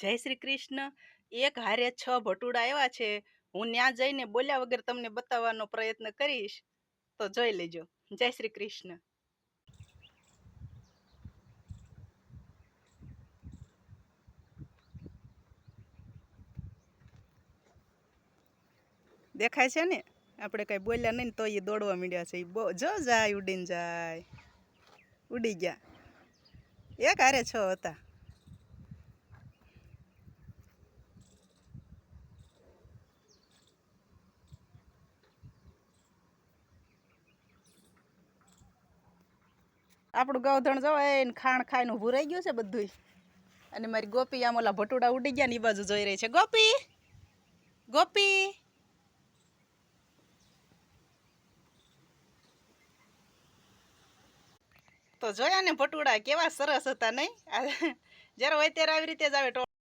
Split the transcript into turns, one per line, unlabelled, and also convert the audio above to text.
જય શ્રી કૃષ્ણ. એક હારે 6 ભટુડા આવ્યા છે. હું ત્યાં જઈને બોલ્યા વગર તમને બતાવવાનો પ્રયત્ન કરીશ, તો જોઈ લેજો. જય શ્રી કૃષ્ણ. દેખાય છે ને, આપણે કઈ બોલ્યા નહીં તો એ દોડવા માંડ્યા છે. જો જાય ઉડીને જાય, ઉડી ગયા. એક હારે 6 હતા. આપણું ગૌધણ જવાય ને ખાણ ખાઈને ઊભું રહી ગયું છે બધું. અને મારી ગોપી આમ ઓલા ભટુડા ઉડી ગયા ને એ બાજુ જોઈ રહી છે. ગોપી, ગોપી. તો જોયા ને ભટુડા કેવા સરસ હતા નહીં? જ્યારે હોય ત્યારે આવી રીતે જ આવે.